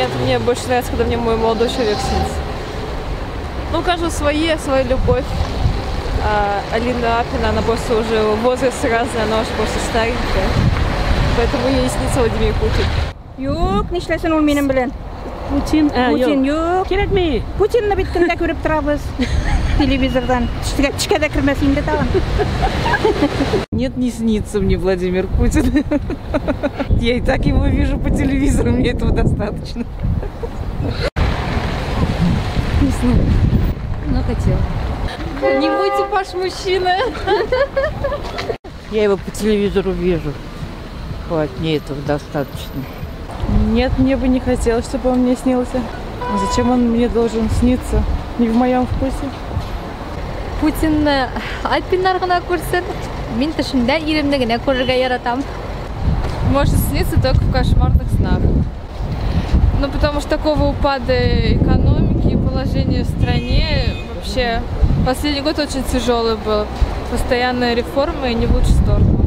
Нет, мне больше нравится, когда мне мой молодой человек снится. Ну, у каждого своя любовь. Алина Апина, она просто уже возраст разный, она уже просто старенькая. Поэтому ей снится Владимир Путин. Yok, nişlesin ol benim bilen. Putin, Putin yok. Kerak mi? Putinni bitkinde görüp turabız. Телевизордан. Тишкада кірмесін де тағын. Нет, не снится мне Владимир Путин. Я и так его вижу по телевизору, мне этого достаточно. Не знаю. Но хотел. Не будьте ваш мужчина. Я его по телевизору вижу. Вот, мне этого достаточно. Нет, мне бы не хотелось, чтобы он мне снился. Зачем он мне должен сниться? Не в моем вкусе. Путин альпинаргына көрсін, мен тышында иремді генә көрергә яратам. Может сниться только в кошмарных снах. Ну, потому что такого упада экономики и положения в стране вообще... Последний год очень тяжелый был. Постоянные реформы и не в лучшую сторону.